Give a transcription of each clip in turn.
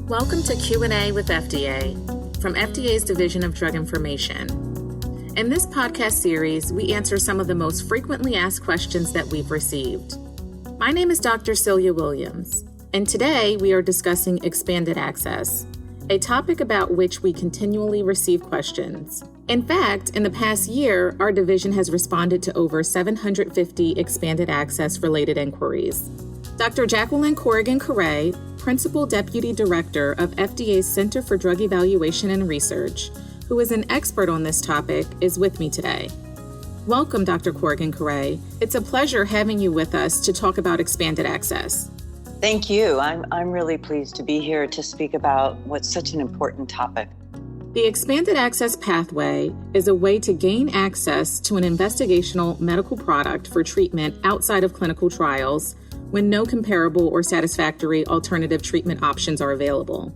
Welcome to Q&A with FDA from FDA's Division of Drug Information. In this podcast series, we answer some of the most frequently asked questions that we've received. My name is Dr. Celia Williams, and today we are discussing expanded access, a topic about which we continually receive questions. In fact, in the past year, our division has responded to over 750 expanded access-related inquiries. Dr. Jacqueline Corrigan-Curay, Principal Deputy Director of FDA's Center for Drug Evaluation and Research, who is an expert on this topic, is with me today. Welcome, Dr. Corrigan-Curay. It's a pleasure having you with us to talk about expanded access. Thank you. I'm really pleased to be here to speak about what's such an important topic. The expanded access pathway is a way to gain access to an investigational medical product for treatment outside of clinical trials when no comparable or satisfactory alternative treatment options are available.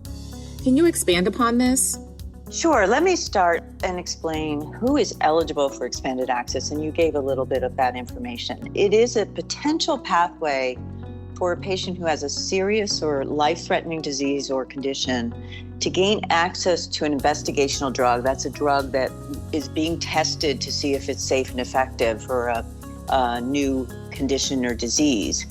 Can you expand upon this? Sure. Let me start and explain who is eligible for expanded access, and you gave a little bit of that information. It is a potential pathway for a patient who has a serious or life-threatening disease or condition to gain access to an investigational drug. That's a drug that is being tested to see if it's safe and effective for a new condition or disease.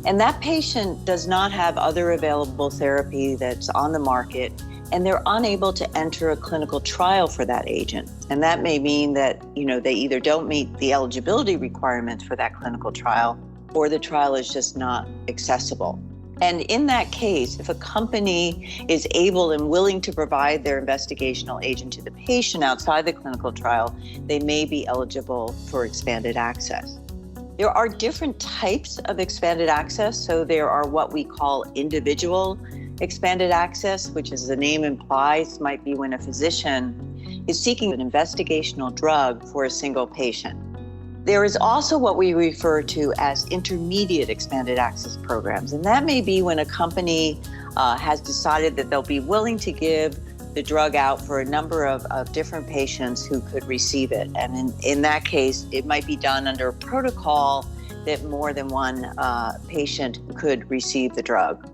And that patient does not have other available therapy that's on the market, and they're unable to enter a clinical trial for that agent. And that may mean that, they either don't meet the eligibility requirements for that clinical trial, or the trial is just not accessible. And in that case, if a company is able and willing to provide their investigational agent to the patient outside the clinical trial, they may be eligible for expanded access. There are different types of expanded access. So there are what we call individual expanded access, which, as the name implies, might be when a physician is seeking an investigational drug for a single patient. There is also what we refer to as intermediate expanded access programs, and that may be when a company has decided that they'll be willing to give the drug out for a number of different patients who could receive it. And in that case, it might be done under a protocol that more than one patient could receive the drug.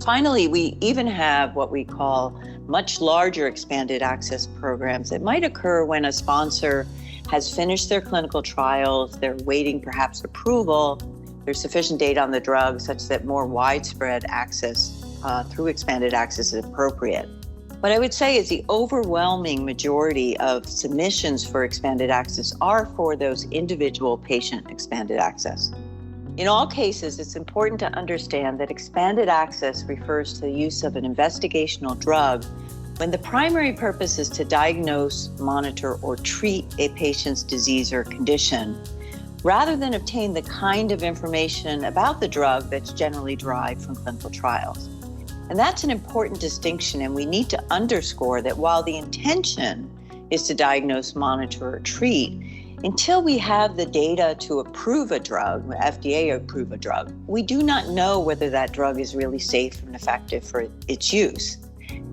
Finally, we even have what we call much larger expanded access programs that might occur when a sponsor has finished their clinical trials, they're waiting perhaps approval, there's sufficient data on the drug such that more widespread access through expanded access is appropriate. What I would say is the overwhelming majority of submissions for expanded access are for those individual patient expanded access. In all cases, it's important to understand that expanded access refers to the use of an investigational drug when the primary purpose is to diagnose, monitor, or treat a patient's disease or condition, rather than obtain the kind of information about the drug that's generally derived from clinical trials. And that's an important distinction, and we need to underscore that while the intention is to diagnose, monitor, or treat, until we have the data to approve a drug, FDA approve a drug, we do not know whether that drug is really safe and effective for its use.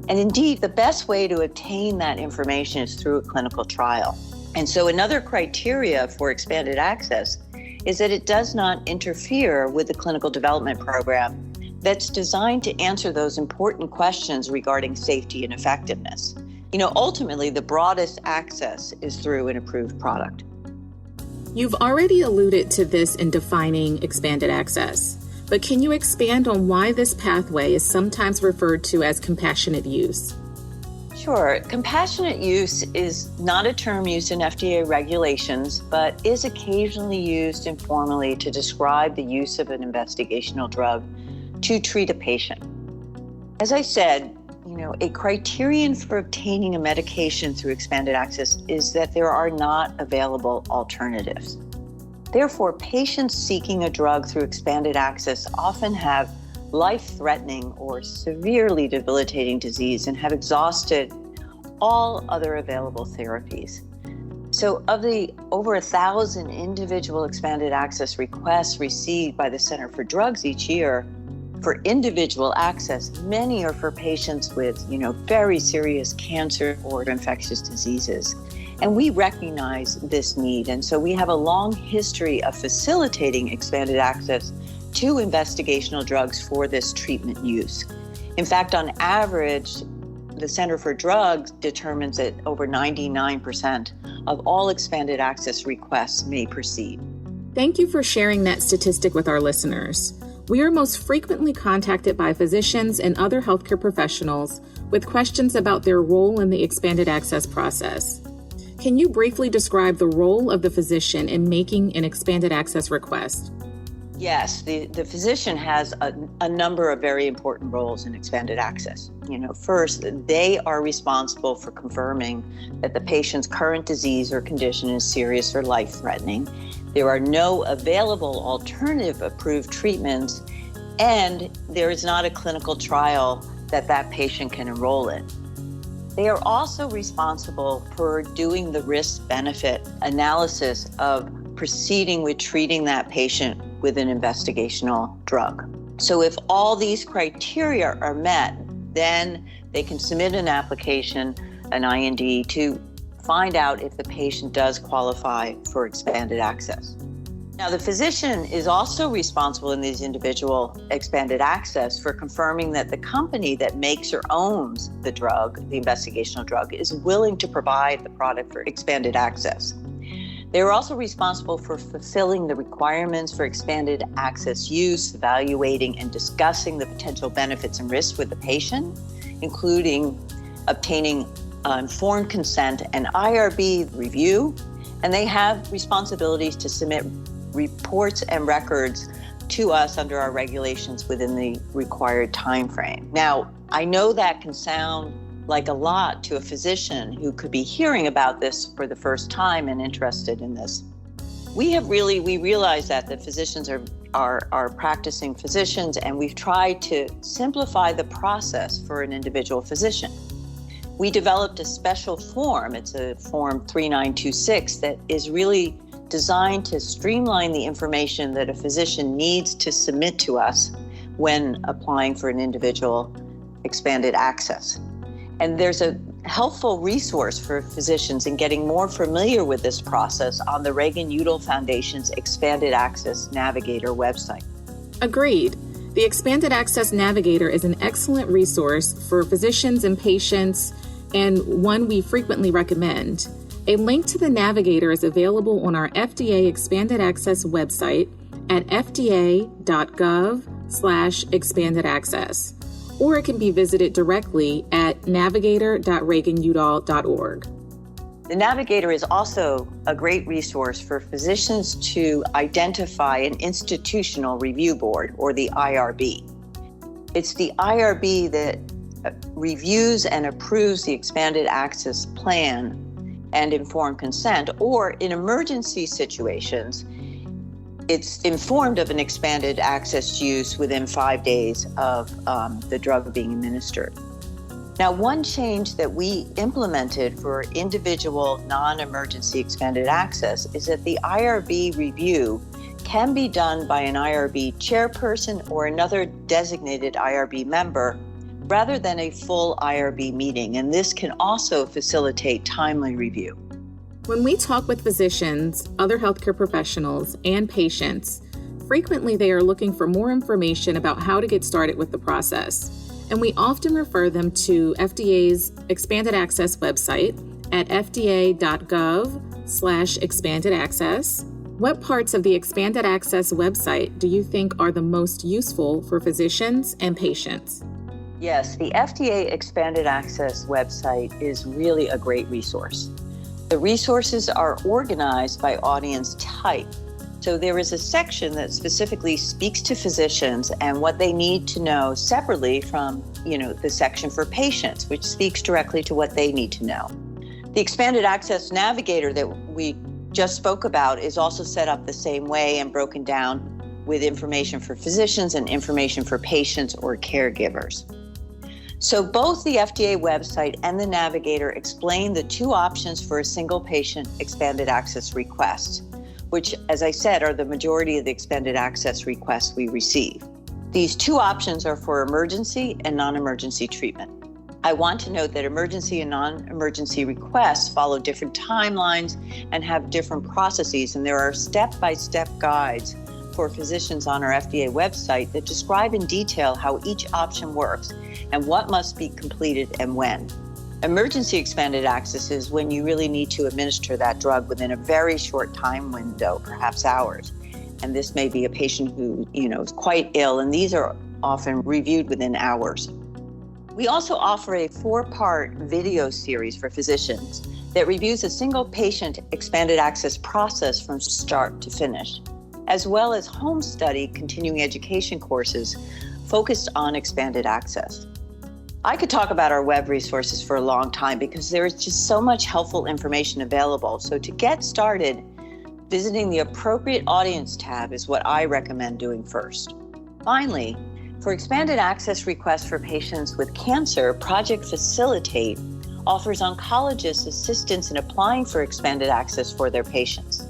And indeed, the best way to obtain that information is through a clinical trial. And so another criteria for expanded access is that it does not interfere with the clinical development program that's designed to answer those important questions regarding safety and effectiveness. Ultimately, the broadest access is through an approved product. You've already alluded to this in defining expanded access, but can you expand on why this pathway is sometimes referred to as compassionate use? Sure. Compassionate use is not a term used in FDA regulations, but is occasionally used informally to describe the use of an investigational drug to treat a patient. As I said, a criterion for obtaining a medication through expanded access is that there are not available alternatives. Therefore, patients seeking a drug through expanded access often have life-threatening or severely debilitating disease and have exhausted all other available therapies. So of the over 1,000 individual expanded access requests received by the Center for Drugs each year, for individual access, many are for patients with, very serious cancer or infectious diseases. And we recognize this need. And so we have a long history of facilitating expanded access to investigational drugs for this treatment use. In fact, on average, the Center for Drugs determines that over 99% of all expanded access requests may proceed. Thank you for sharing that statistic with our listeners. We are most frequently contacted by physicians and other healthcare professionals with questions about their role in the expanded access process. Can you briefly describe the role of the physician in making an expanded access request? Yes, the physician has a number of very important roles in expanded access. First, they are responsible for confirming that the patient's current disease or condition is serious or life-threatening. There are no available alternative approved treatments, and there is not a clinical trial that patient can enroll in. They are also responsible for doing the risk-benefit analysis of proceeding with treating that patient with an investigational drug. So if all these criteria are met, then they can submit an application, an IND, to find out if the patient does qualify for expanded access. Now, the physician is also responsible in these individual expanded access for confirming that the company that makes or owns the drug, the investigational drug, is willing to provide the product for expanded access. They are also responsible for fulfilling the requirements for expanded access use, evaluating and discussing the potential benefits and risks with the patient, including obtaining informed consent and IRB review. And they have responsibilities to submit reports and records to us under our regulations within the required time frame. Now, I know that can sound like a lot to a physician who could be hearing about this for the first time and interested in this. We realize that the physicians are practicing physicians, and we've tried to simplify the process for an individual physician. We developed a special form. It's a form 3926 that is really designed to streamline the information that a physician needs to submit to us when applying for an individual expanded access. And there's a helpful resource for physicians in getting more familiar with this process on the Reagan-Udall Foundation's Expanded Access Navigator website. Agreed. The Expanded Access Navigator is an excellent resource for physicians and patients, and one we frequently recommend. A link to the Navigator is available on our FDA Expanded Access website at fda.gov/expanded access. Or it can be visited directly at navigator.reaganudall.org. The Navigator is also a great resource for physicians to identify an institutional review board, or the IRB. It's the IRB that reviews and approves the expanded access plan and informed consent, or in emergency situations, it's informed of an expanded access use within 5 days of the drug being administered. Now, one change that we implemented for individual non-emergency expanded access is that the IRB review can be done by an IRB chairperson or another designated IRB member rather than a full IRB meeting, and this can also facilitate timely review. When we talk with physicians, other healthcare professionals, and patients, frequently they are looking for more information about how to get started with the process. And we often refer them to FDA's Expanded Access website at fda.gov/expanded access. What parts of the Expanded Access website do you think are the most useful for physicians and patients? Yes, the FDA Expanded Access website is really a great resource. The resources are organized by audience type. So there is a section that specifically speaks to physicians and what they need to know separately from, the section for patients, which speaks directly to what they need to know. The Expanded Access Navigator that we just spoke about is also set up the same way and broken down with information for physicians and information for patients or caregivers. So both the FDA website and the Navigator explain the two options for a single patient expanded access request, which, as I said, are the majority of the expanded access requests we receive. These two options are for emergency and non-emergency treatment. I want to note that emergency and non-emergency requests follow different timelines and have different processes, and there are step-by-step guides for physicians on our FDA website that describe in detail how each option works and what must be completed and when. Emergency expanded access is when you really need to administer that drug within a very short time window, perhaps hours. And this may be a patient who, is quite ill, and these are often reviewed within hours. We also offer a 4-part video series for physicians that reviews a single patient expanded access process from start to finish, as well as home study continuing education courses focused on expanded access. I could talk about our web resources for a long time because there is just so much helpful information available. So to get started, visiting the appropriate audience tab is what I recommend doing first. Finally, for expanded access requests for patients with cancer, Project Facilitate offers oncologists assistance in applying for expanded access for their patients.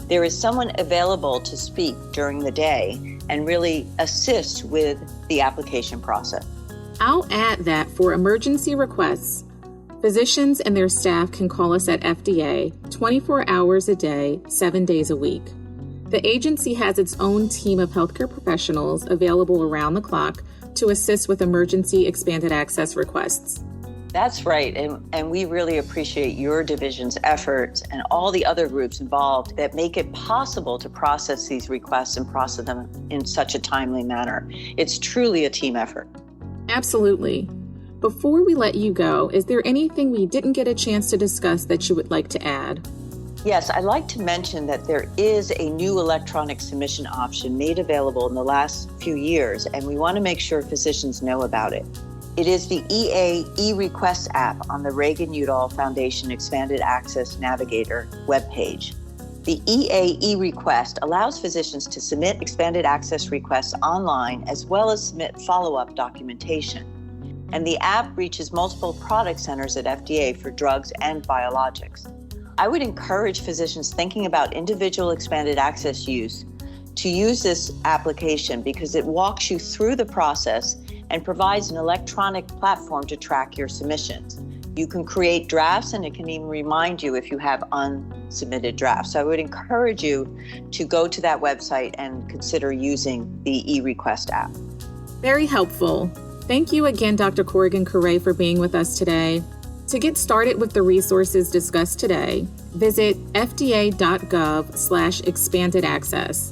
There is someone available to speak during the day and really assist with the application process. I'll add that for emergency requests, physicians and their staff can call us at FDA 24 hours a day, 7 days a week. The agency has its own team of healthcare professionals available around the clock to assist with emergency expanded access requests. That's right, and we really appreciate your division's efforts and all the other groups involved that make it possible to process these requests and process them in such a timely manner. It's truly a team effort. Absolutely. Before we let you go, is there anything we didn't get a chance to discuss that you would like to add? Yes, I'd like to mention that there is a new electronic submission option made available in the last few years, and we want to make sure physicians know about it. It is the EA eRequest app on the Reagan-Udall Foundation Expanded Access Navigator webpage. The EA eRequest allows physicians to submit expanded access requests online as well as submit follow-up documentation. And the app reaches multiple product centers at FDA for drugs and biologics. I would encourage physicians thinking about individual expanded access use to use this application because it walks you through the process and provides an electronic platform to track your submissions. You can create drafts, and it can even remind you if you have unsubmitted drafts. So I would encourage you to go to that website and consider using the eRequest app. Very helpful. Thank you again, Dr. Corrigan-Curay, for being with us today. To get started with the resources discussed today, visit fda.gov/expanded access.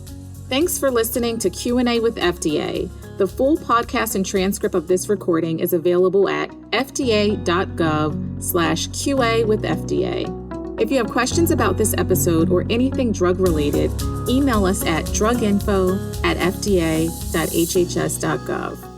Thanks for listening to Q&A with FDA. The full podcast and transcript of this recording is available at fda.gov/QA with FDA. If you have questions about this episode or anything drug-related, email us at druginfo@fda.hhs.gov.